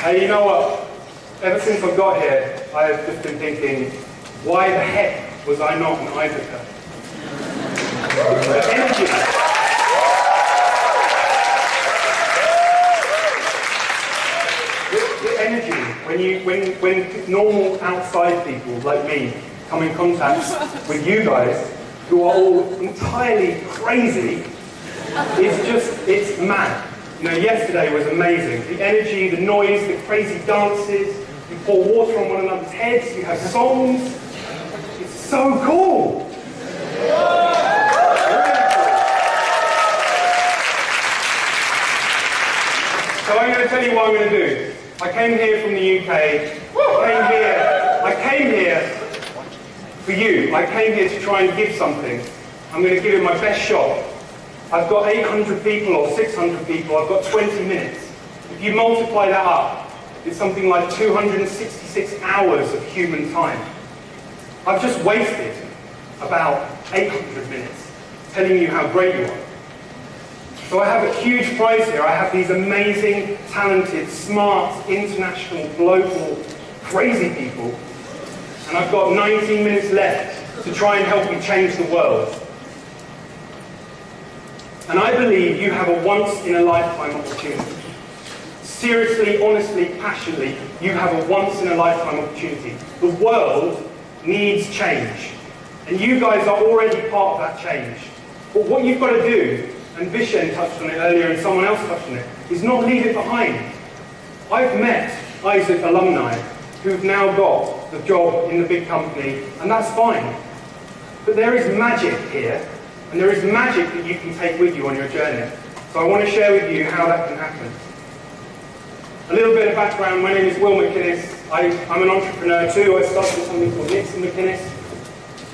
Hey, you know what? Ever since I got here, I have just been thinking, why the heck was I not an Isaacer? The energy. The energy, when normal outside people like me come in contact with you guys, who are all entirely crazy, it's mad. You know, yesterday was amazing. The energy, the noise, the crazy dances, you pour water on one another's heads, you have songs. It's so cool. So I'm going to tell you what I'm going to do. I came here from the UK. I came here for you. I came here to try and give something. I'm going to give it my best shot. I've got 800 people or 600 people. I've got 20 minutes. If you multiply that up, it's something like 266 hours of human time. I've just wasted about 800 minutes telling you how great you are. So I have a huge prize here. I have these amazing, talented, smart, international, global, crazy people. And I've got 19 minutes left to try and help you change the world. And I believe you have a once-in-a-lifetime opportunity. Seriously, honestly, passionately, you have a once-in-a-lifetime opportunity. The world needs change. And you guys are already part of that change. But what you've got to do, and Vishen touched on it earlier and someone else touched on it, is not leave it behind. I've met Isaac alumni who've now got the job in the big company, and that's fine. But there is magic here. And there is magic that you can take with you on your journey. So I want to share with you how that can happen. A little bit of background. My name is McInnes. I'm an entrepreneur too. I started something called McInnes.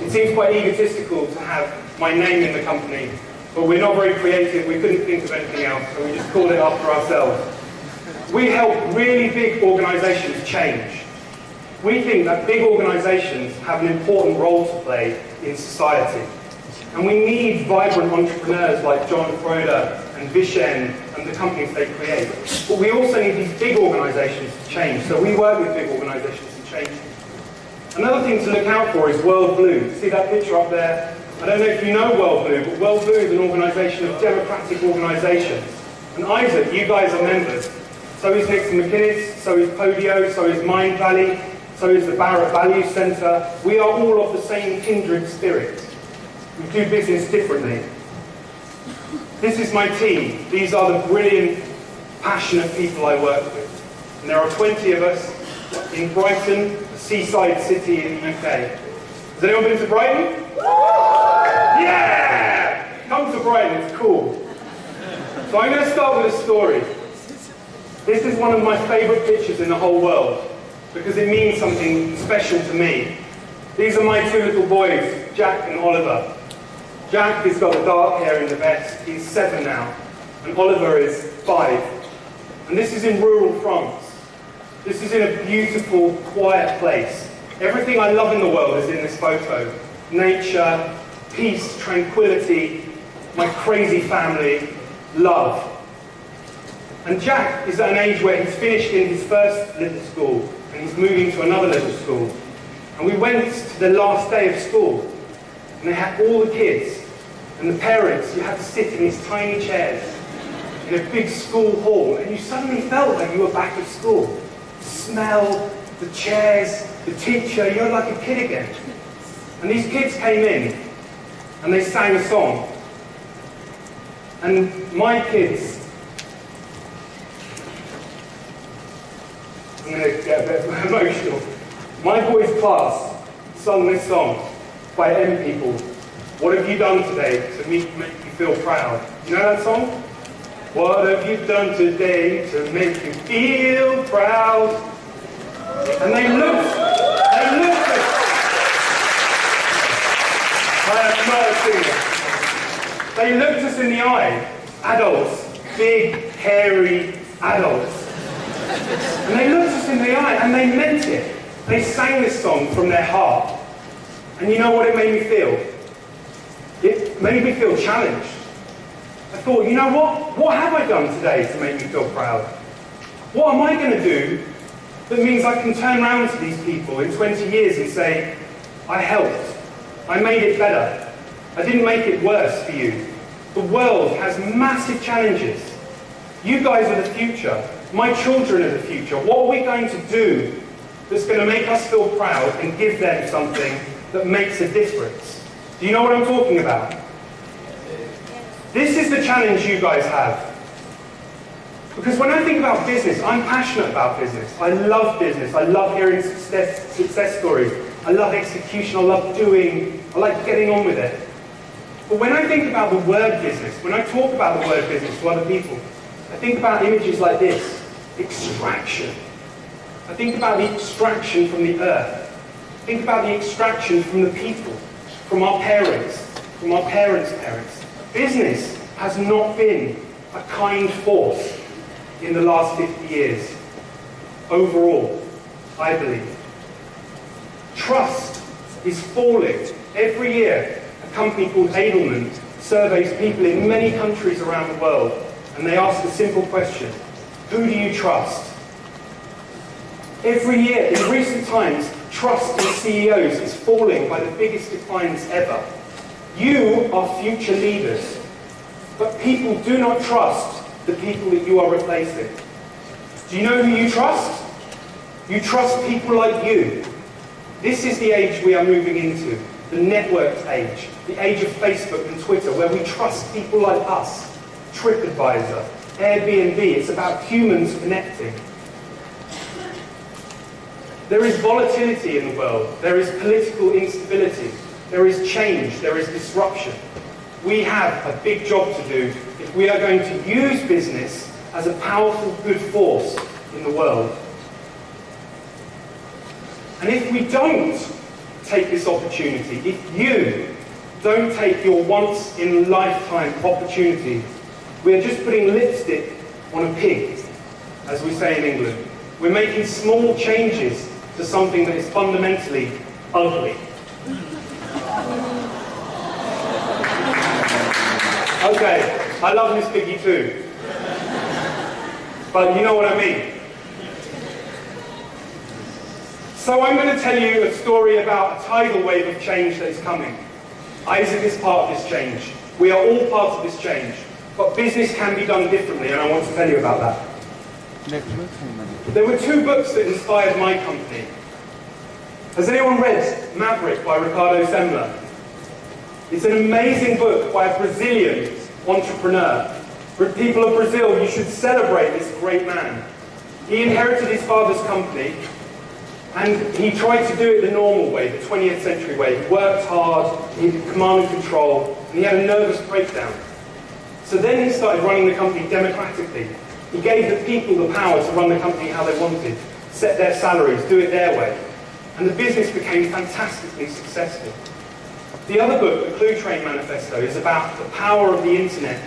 It seems quite egotistical to have my name in the company, but we're not very creative. We couldn't think of anything else, so we just called it after ourselves. We help really big organizations change. We think that big organizations have an important role to play in society. And we need vibrant entrepreneurs like John Froder and Vishen and the companies they create. But we also need these big organizations to change. So we work with big organizations to change. Another thing to look out for is World Blue. See that picture up there? I don't know if you know World Blue, but World Blue is an organization of democratic organizations. And Isaac, you guys are members. So is Nixon McInnes, so is Podio, so is Mind Valley, so is the Barrett Value Centre. We are all of the same kindred spirit. We do business differently. This is my team. These are the brilliant, passionate people I work with. And there are 20 of us in Brighton, a seaside city in the UK. Has anyone been to Brighton? Yeah! Come to Brighton, it's cool. So I'm going to start with a story. This is one of my favourite pictures in the whole world because it means something special to me. These are my two little boys, Jack and Oliver. Jack has got the dark hair in the vest. He's 7 now. And Oliver is 5. And this is in rural France. This is in a beautiful, quiet place. Everything I love in the world is in this photo. Nature, peace, tranquility, my crazy family, love. And Jack is at an age where he's finished in his first little school and he's moving to another little school. And we went to the last day of school and they had all the kids and the parents. You had to sit in these tiny chairs in a big school hall and you suddenly felt like you were back at school. The smell, the chairs, the teacher, you're like a kid again. And these kids came in and they sang a song. And my kids, I'm going to get a bit emotional. My boys' class sung this song by M People. What have you done today to make you feel proud? You know that song? What have you done today to make you feel proud? And they looked at I am not a singer. They looked us in the eye, adults, big, hairy adults. And they looked us in the eye and they meant it. They sang this song from their heart. And you know what it made me feel? It made me feel challenged. I thought, you know what? What have I done today to make me feel proud? What am I going to do that means I can turn around to these people in 20 years and say, I helped, I made it better, I didn't make it worse for you. The world has massive challenges. You guys are the future. My children are the future. What are we going to do that's going to make us feel proud and give them something that makes a difference? Do you know what I'm talking about? This is the challenge you guys have. Because when I think about business, I'm passionate about business. I love business. I love hearing success stories. I love execution. I love doing. I like getting on with it. But when I think about the word business, when I talk about the word business to other people, I think about images like this: extraction. I think about the extraction from the earth. I think about the extraction from the people, from our parents, from our parents' parents. Business has not been a kind force in the last 50 years. Overall, I believe. Trust is falling. Every year, a company called Edelman surveys people in many countries around the world, and they ask a simple question: who do you trust? Every year, in recent times, trust in CEOs is falling by the biggest declines ever. You are future leaders, but people do not trust the people that you are replacing. Do you know who you trust? You trust people like you. This is the age we are moving into, the networked age, the age of Facebook and Twitter, where we trust people like us. TripAdvisor, Airbnb, it's about humans connecting. There is volatility in the world. There is political instability. There is change. There is disruption. We have a big job to do if we are going to use business as a powerful, good force in the world. And if we don't take this opportunity, if you don't take your once-in-a-lifetime opportunity, we are just putting lipstick on a pig, as we say in England. We're making small changes to something that is fundamentally ugly. Okay, I love Miss Piggy too. But you know what I mean. So I'm going to tell you a story about a tidal wave of change that is coming. Isaac is part of this change. We are all part of this change. But business can be done differently, and I want to tell you about that. There were two books that inspired my company. Has anyone read Maverick by Ricardo Semler? It's an amazing book by a Brazilian entrepreneur. For people of Brazil, you should celebrate this great man. He inherited his father's company, and he tried to do it the normal way, the 20th century way. He worked hard, he had command and control, and he had a nervous breakdown. So then he started running the company democratically. He gave the people the power to run the company how they wanted, set their salaries, do it their way. And the business became fantastically successful. The other book, The Clue Train Manifesto, is about the power of the internet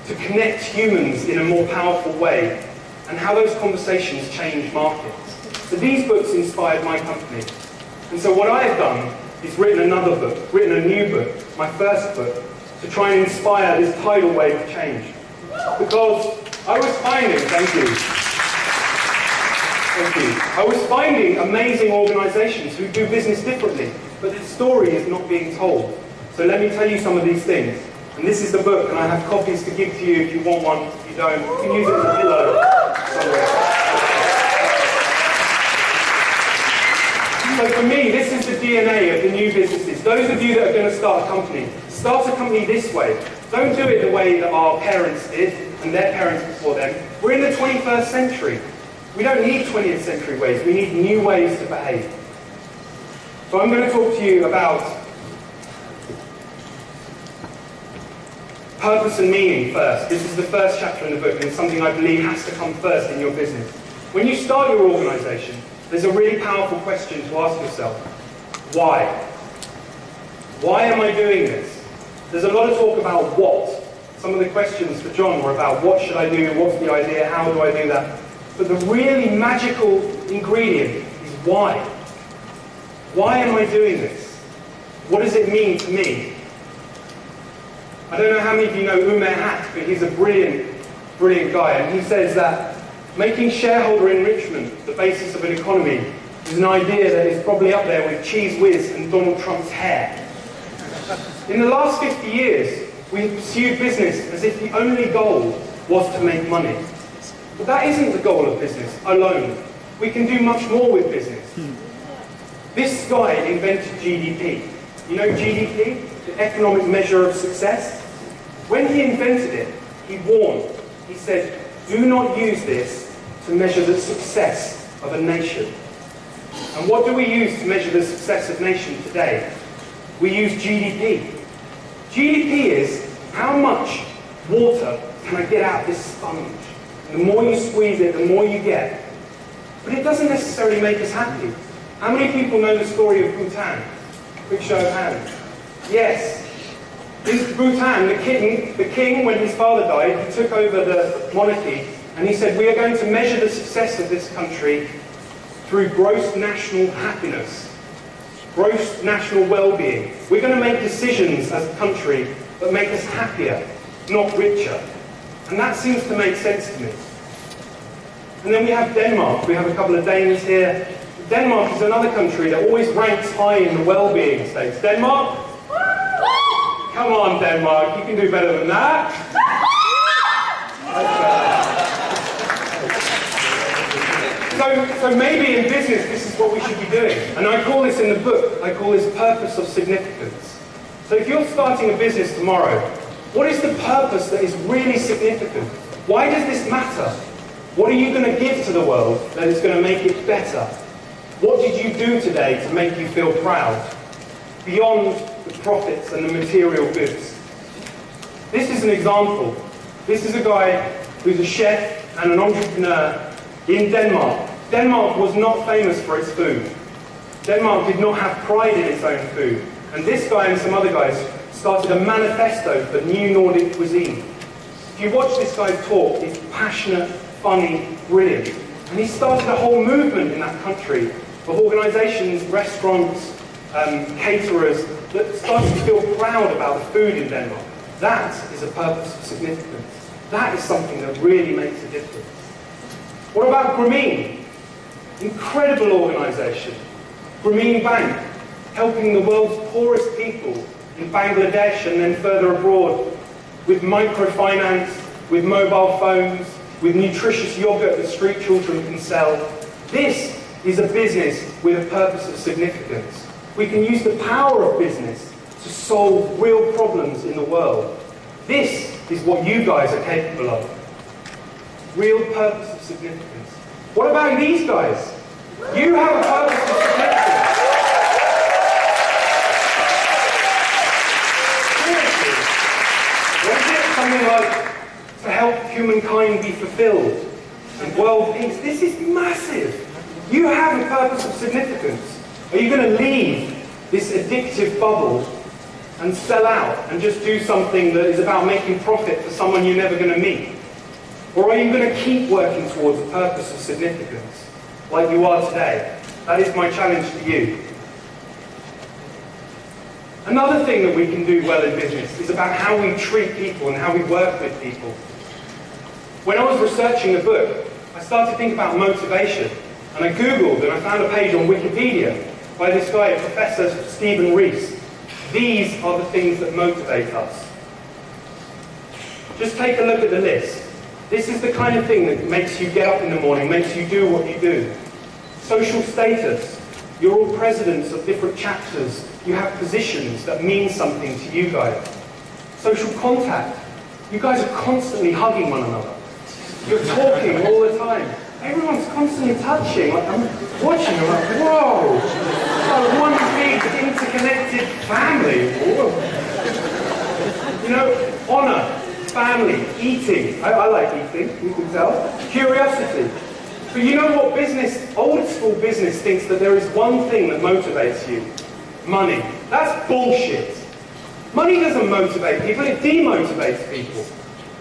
to connect humans in a more powerful way, and how those conversations change markets. So these books inspired my company. And so what I have done is written another book, written a new book, my first book, to try and inspire this tidal wave of change. Because I was finding, thank you, I was finding amazing organizations who do business differently, but the story is not being told. So let me tell you some of these things. And this is the book, and I have copies to give to you if you want one. If you don't, you can use it as a pillow somewhere. So for me, this is the DNA of the new businesses. Those of you that are going to start a company this way. Don't do it the way that our parents did, and their parents before them. We're in the 21st century. We don't need 20th century ways. We need new ways to behave. So I'm going to talk to you about purpose and meaning first. This is the first chapter in the book, and it's something I believe has to come first in your business. When you start your organization, there's a really powerful question to ask yourself. Why? Why am I doing this? There's a lot of talk about what. Some of the questions for John were about what should I do, what's the idea, how do I do that? But the really magical ingredient is why. Why am I doing this? What does it mean to me? I don't know how many of you know Umair Haque, but he's a brilliant, brilliant guy. And he says that Making shareholder enrichment the basis of an economy is an idea that is probably up there with Cheese Whiz and Donald Trump's hair. In the last 50 years, we have pursued business as if the only goal was to make money. But that isn't the goal of business alone. We can do much more with business. This guy invented GDP. You know GDP? The economic measure of success? When he invented it, he warned. He said, do not use this to measure the success of a nation. And what do we use to measure the success of a nation today? We use GDP. GDP is how much water can I get out of this sponge? And the more you squeeze it, the more you get. But it doesn't necessarily make us happy. How many people know the story of Bhutan? Quick show of hands. Yes. In Bhutan, the king, when his father died, he took over the monarchy, and he said, we are going to measure the success of this country through gross national happiness, gross national well-being. We're going to make decisions as a country that make us happier, not richer. And that seems to make sense to me. And then we have Denmark. We have a couple of Danes here. Denmark is another country that always ranks high in the well-being states. Denmark? Come on, Denmark, you can do better than that. So maybe in business, this is what we should be doing. And I call this in the book, I call this purpose of significance. So if you're starting a business tomorrow, what is the purpose that is really significant? Why does this matter? What are you going to give to the world that is going to make it better? What did you do today to make you feel proud? Beyond the profits and the material goods. This is an example. This is a guy who's a chef and an entrepreneur in Denmark. Denmark was not famous for its food. Denmark did not have pride in its own food. And this guy and some other guys started a manifesto for new Nordic cuisine. If you watch this guy's talk, it's passionate, funny, brilliant. And he started a whole movement in that country of organisations, restaurants, caterers that started to feel proud about the food in Denmark. That is a purpose of significance. That is something that really makes a difference. What about Grameen? Incredible organisation. Grameen Bank, helping the world's poorest people in Bangladesh and then further abroad with microfinance, with mobile phones, with nutritious yogurt that street children can sell. This is a business with a purpose of significance. We can use the power of business to solve real problems in the world. This is what you guys are capable of. Real purpose of significance. What about these guys? You have a purpose of significance. Seriously. What is it? Something like to help humankind be fulfilled and world peace. This is massive. You have a purpose of significance. Are you going to leave this addictive bubble and sell out and just do something that is about making profit for someone you're never going to meet? Or are you going to keep working towards a purpose of significance like you are today? That is my challenge to you. Another thing that we can do well in business is about how we treat people and how we work with people. When I was researching the book, I started to think about motivation. And I Googled and I found a page on Wikipedia by this guy, Professor Stephen Rees. These are the things that motivate us. Just take a look at the list. This is the kind of thing that makes you get up in the morning, makes you do what you do. Social status. You're all presidents of different chapters. You have positions that mean something to you guys. Social contact. You guys are constantly hugging one another. You're talking all the time. Everyone's constantly touching. I'm watching, I'm like, whoa! Oh, one big interconnected family. Whoa. You know, honour, family, eating. I like eating, you can tell. Curiosity. But you know what business, old school business thinks that there is one thing that motivates you. Money. That's bullshit. Money doesn't motivate people, it demotivates people.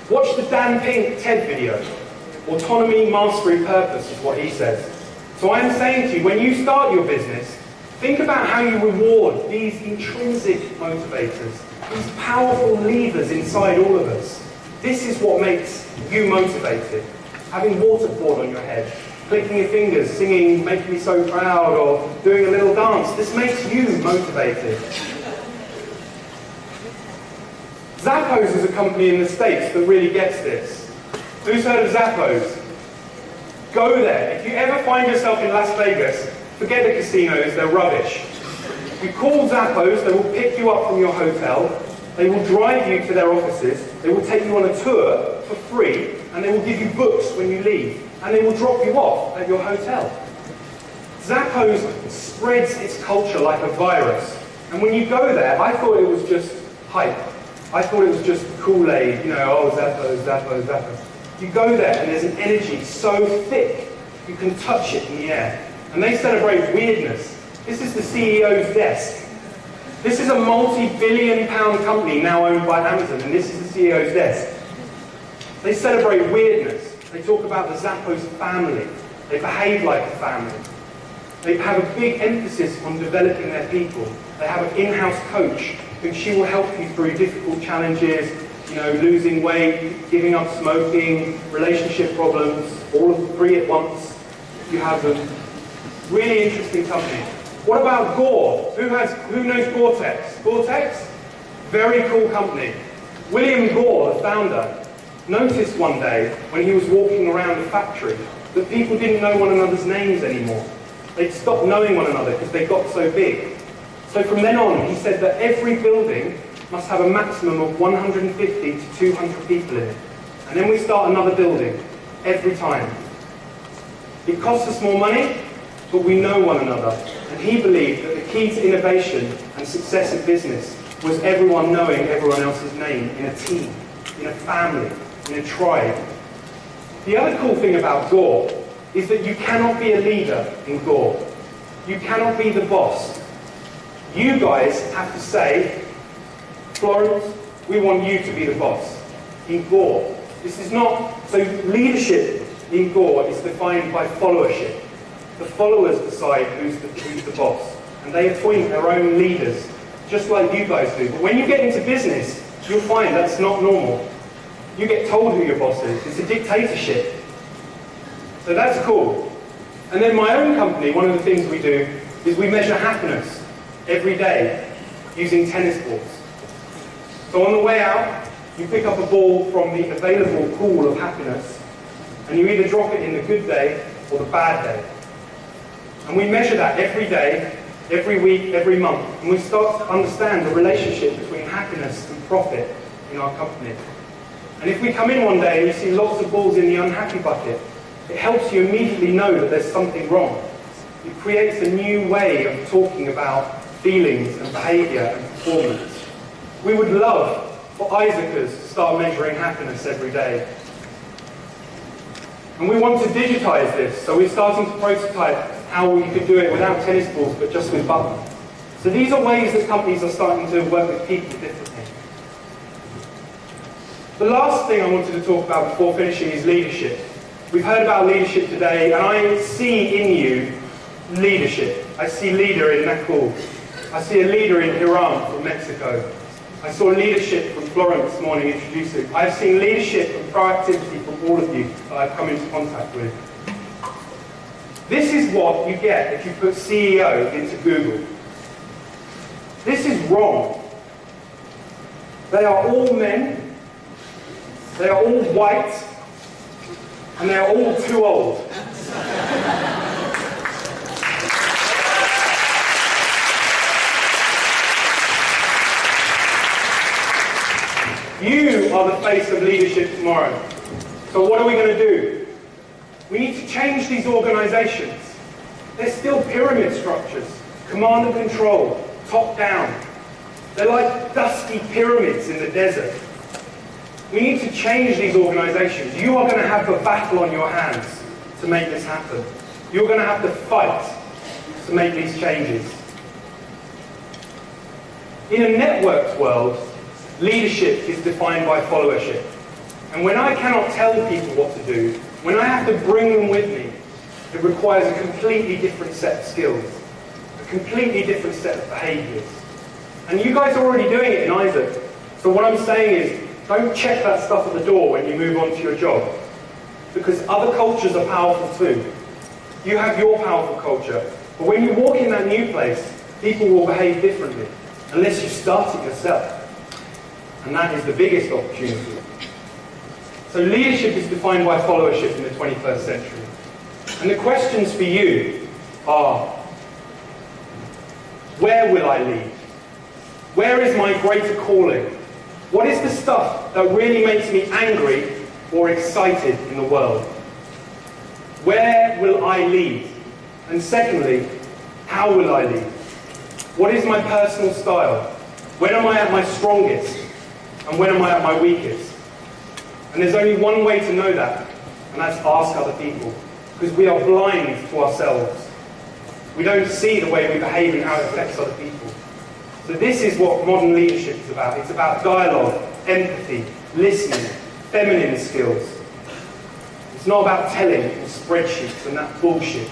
Watch the Dan Pink TED video. Autonomy, mastery, purpose is what he says. So I'm saying to you, when you start your business, think about how you reward these intrinsic motivators, these powerful levers inside all of us. This is what makes you motivated. having water poured on your head, clicking your fingers, singing "Make Me So Proud," or doing a little dance. This makes you motivated. Zappos is a company in the States that really gets this. Who's heard of Zappos? Go there. If you ever find yourself in Las Vegas, forget the casinos, they're rubbish. You call Zappos, they will pick you up from your hotel, they will drive you to their offices, they will take you on a tour for free, and they will give you books when you leave, and they will drop you off at your hotel. Zappos spreads its culture like a virus. And when you go there, I thought it was just hype. I thought it was just Kool-Aid, oh, Zappos, Zappos, Zappos. You go there and there's an energy so thick, you can touch it in the air. And they celebrate weirdness. This is the CEO's desk. This is a multi-billion-pound company now owned by Amazon, and this is the CEO's desk. They celebrate weirdness. They talk about the Zappos family. They behave like a family. They have a big emphasis on developing their people. They have an in-house coach, and she will help you through difficult challenges, losing weight, giving up smoking, relationship problems, all of the three at once. You have them. Really interesting company. What about Gore? Who knows Gore-Tex? Gore-Tex? Very cool company. William Gore, the founder, noticed one day when he was walking around the factory that people didn't know one another's names anymore. They'd stopped knowing one another because they got so big. So from then on, he said that every building must have a maximum of 150 to 200 people in it. And then we start another building every time. It costs us more money, but we know one another. And he believed that the key to innovation and success in business was everyone knowing everyone else's name in a team, in a family, in a tribe. The other cool thing about Gore is that you cannot be a leader in Gore. You cannot be the boss. You guys have to say, Florence, we want you to be the boss. In Gore, this is not, so leadership in Gore is defined by followership. The followers decide who's the boss, and they appoint their own leaders, just like you guys do. But when you get into business, you'll find that's not normal. You get told who your boss is. It's a dictatorship. So that's cool. And then my own company, one of the things we do is we measure happiness every day using tennis balls. So on the way out, you pick up a ball from the available pool of happiness, and you either drop it in the good day or the bad day. And we measure that every day, every week, every month, and we start to understand the relationship between happiness and profit in our company. And if we come in one day and you see lots of balls in the unhappy bucket, it helps you immediately know that there's something wrong. It creates a new way of talking about feelings and behaviour and performance. We would love for Isaacers to start measuring happiness every day. And we want to digitise this, so we're starting to prototype how we could do it without tennis balls, but just with buttons. So these are ways that companies are starting to work with people differently. The last thing I wanted to talk about before finishing is leadership. We've heard about leadership today, and I see in you leadership. I see leader in Nakul. I see a leader in Hiram from Mexico. I saw leadership from Florence this morning introducing. I've seen leadership and proactivity from all of you that I've come into contact with. This is what you get if you put CEO into Google. This is wrong. They are all men, they are all white, and they are all too old. You are the face of leadership tomorrow. So what are we going to do? We need to change these organizations. They're still pyramid structures, command and control, top down. They're like dusty pyramids in the desert. We need to change these organizations. You are going to have a battle on your hands to make this happen. You're going to have to fight to make these changes. In a networked world, leadership is defined by followership. And when I cannot tell people what to do, when I have to bring them with me, it requires a completely different set of skills, a completely different set of behaviours. And you guys are already doing it in Isaac. So what I'm saying is, don't check that stuff at the door when you move on to your job. because other cultures are powerful too. You have your powerful culture, but when you walk in that new place, people will behave differently, unless you start it yourself. And that is the biggest opportunity. So leadership is defined by followership in the 21st century. And the questions for you are, where will I lead? Where is my greater calling? What is the stuff that really makes me angry or excited in the world? Where will I lead? And secondly, how will I lead? What is my personal style? When am I at my strongest? And when am I at my weakest? And there's only one way to know that, and that's ask other people. Because we are blind to ourselves. We don't see the way we behave and how it affects other people. So this is what modern leadership is about. It's about dialogue, empathy, listening, feminine skills. It's not about telling or spreadsheets and that bullshit.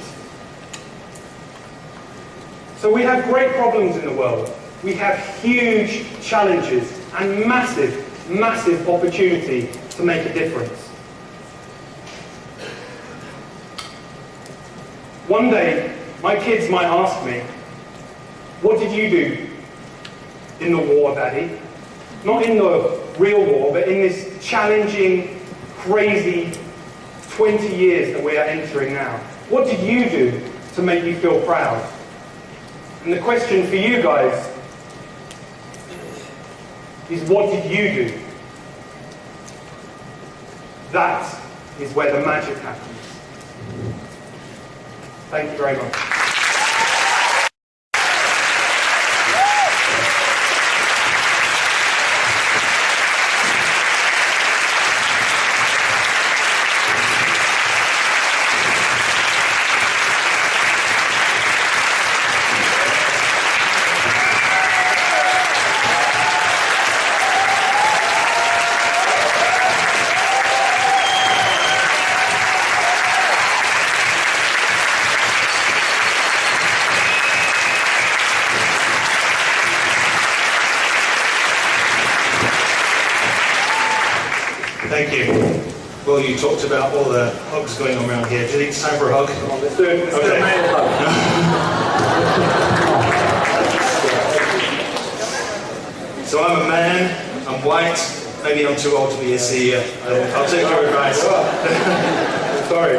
So we have great problems in the world. We have huge challenges and massive, massive opportunity to make a difference. One day, my kids might ask me, what did you do in the war, Daddy? Not in the real war, but in this challenging, crazy 20 years that we are entering now. What did you do to make you feel proud? And the question for you guys is, what did you do? That is where the magic happens. Thank you very much. Thank you. Well, you talked about all the hugs going on around here. Do you think it's time for a hug? Come on, let's do it. Let's do a male hug. So I'm a man, I'm white, maybe I'm too old to be a CEO. I'll take your advice. Sorry.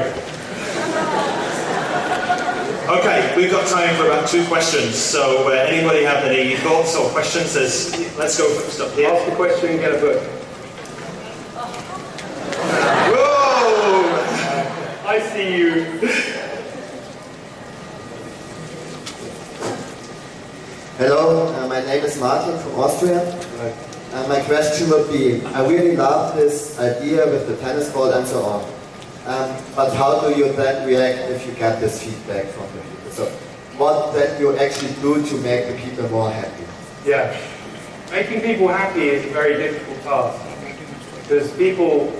Okay, we've got time for about 2 questions. So anybody have any thoughts or questions? Let's go first up here. Ask a question, get a book. I see you. Hello, my name is Martin from Austria. My question would be, I really love this idea with the tennis ball and so on. But how do you then react if you get this feedback from the people? So what then you actually do to make the people more happy? Yeah. Making people happy is a very difficult task. Because people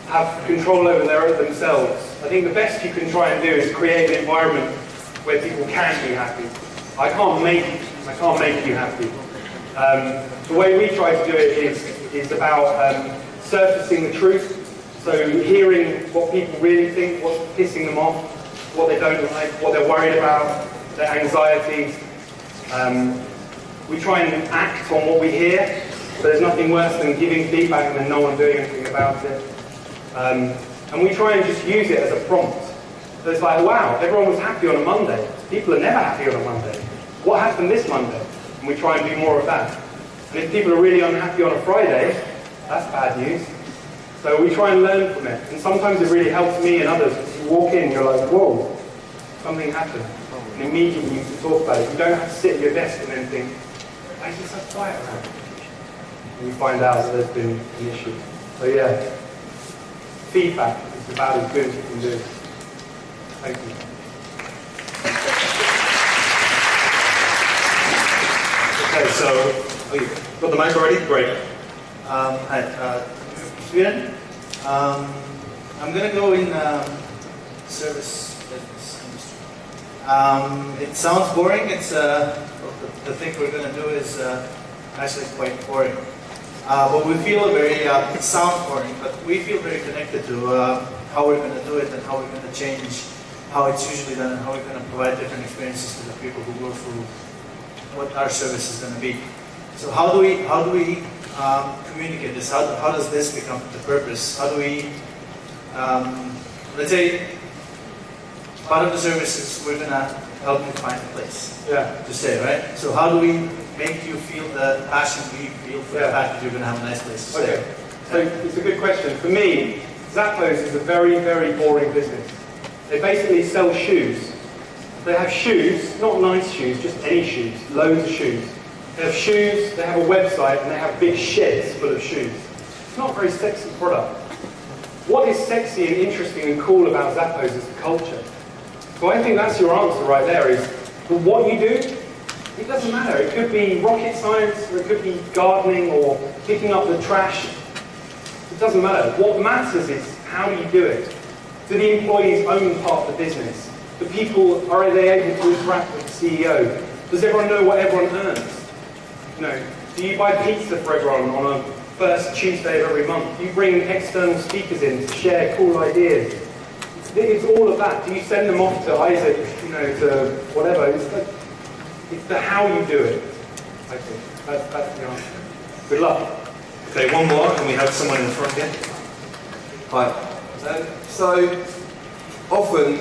have control over themselves. I think the best you can try and do is create an environment where people can be happy. I can't make you happy. The way we try to do it is about surfacing the truth. So hearing what people really think, what's pissing them off, what they don't like, what they're worried about, their anxieties. We try and act on what we hear, but there's nothing worse than giving feedback and then no one doing anything about it. And we try and just use it as a prompt. So it's like, wow, everyone was happy on a Monday. People are never happy on a Monday. What happened this Monday? And we try and do more of that. And if people are really unhappy on a Friday, that's bad news. So we try and learn from it. And sometimes it really helps me and others. You walk in, you're like, whoa, something happened. And immediately you can talk about it. You don't have to sit at your desk and then think, why is it so quiet around? And you find out that there's been an issue. So yeah, feedback is about as good as you can do. Thank you. Okay, so you got the mic already? Great. Hi, Sweden. I'm going to go in service business industry. It sounds boring. It's the thing we're going to do is actually quite boring. but we feel very, it sounds boring, but we feel very connected to how we're going to do it and how we're going to change how it's usually done and how we're going to provide different experiences to the people who go through what our service is going to be. So how do we communicate this? How does this become the purpose? How do we, let's say, part of the service is we're going to help you find a place to stay, right? So how do we make you feel the passion we feel for the fact that you're going to have a nice place to stay? Okay, so it's a good question. For me, Zappos is a very, very boring business. They basically sell shoes. They have shoes, not nice shoes, just any shoes, loads of shoes. They have shoes, they have a website, and they have big sheds full of shoes. It's not a very sexy product. What is sexy and interesting and cool about Zappos is the culture. So I think that's your answer right there is, for what you do, it doesn't matter. It could be rocket science, or it could be gardening, or picking up the trash. It doesn't matter. What matters is, how do you do it? Do the employees own part of the business? Do people, are they able to interact with the CEO? Does everyone know what everyone earns? You know, do you buy pizza for everyone on a first Tuesday of every month? Do you bring external speakers in to share cool ideas? It's all of that. Do you send them off to Isaac, you know, to whatever? It's the how you do it, I think. That's the answer. Good luck. Okay, one more, and we have someone in the front here. Hi. So often,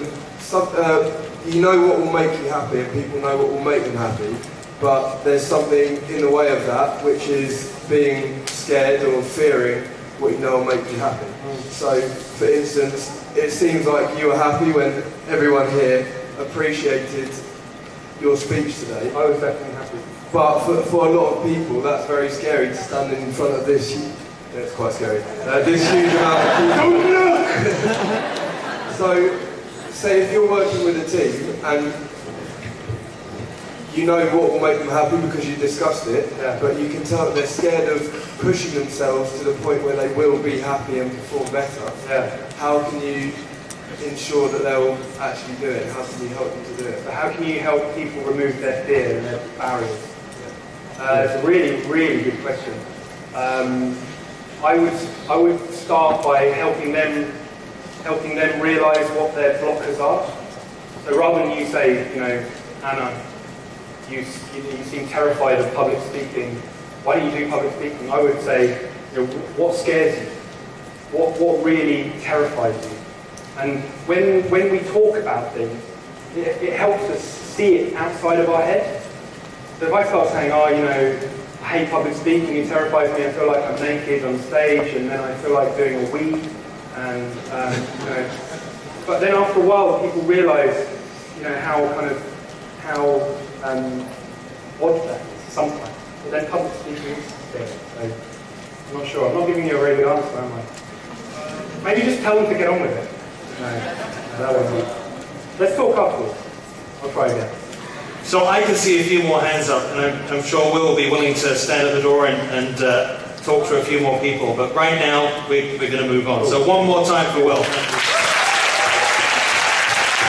you know what will make you happy, and people know what will make them happy. But there's something in the way of that, which is being scared or fearing what you know will make you happy. So, for instance, it seems like you were happy when everyone here appreciated your speech today. I was definitely happy. But for a lot of people, that's very scary to stand in front of this. It's quite scary. This huge amount of people. So, say if you're working with a team and you know what will make them happy because you discussed it, but you can tell that they're scared of pushing themselves to the point where they will be happy and perform better. How can you ensure that they'll actually do it? How can you help them to do it? So how can you help people remove their fear and their barriers? It's a really, really good question. I would start by helping them realise what their blockers are. So rather than you say, you know, Anna, you seem terrified of public speaking. Why don't you do public speaking? I would say, you know, what scares you? What really terrifies you? And when we talk about things, it helps us see it outside of our head. So if I start saying, oh, you know, I hate public speaking, it terrifies me, I feel like I'm naked on stage, and then I feel like doing a wee, and, you know, but then after a while people realise, you know, how odd that is sometimes. But then public speaking is there, so I'm not sure. I'm not giving you a very good answer, am I? Maybe just tell them to get on with it. No, that won't be. Let's talk afterwards. I'll try again. So I can see a few more hands up, and I'm sure Will will be willing to stand at the door and talk to a few more people. But right now, we're going to move on. So one more time for Will.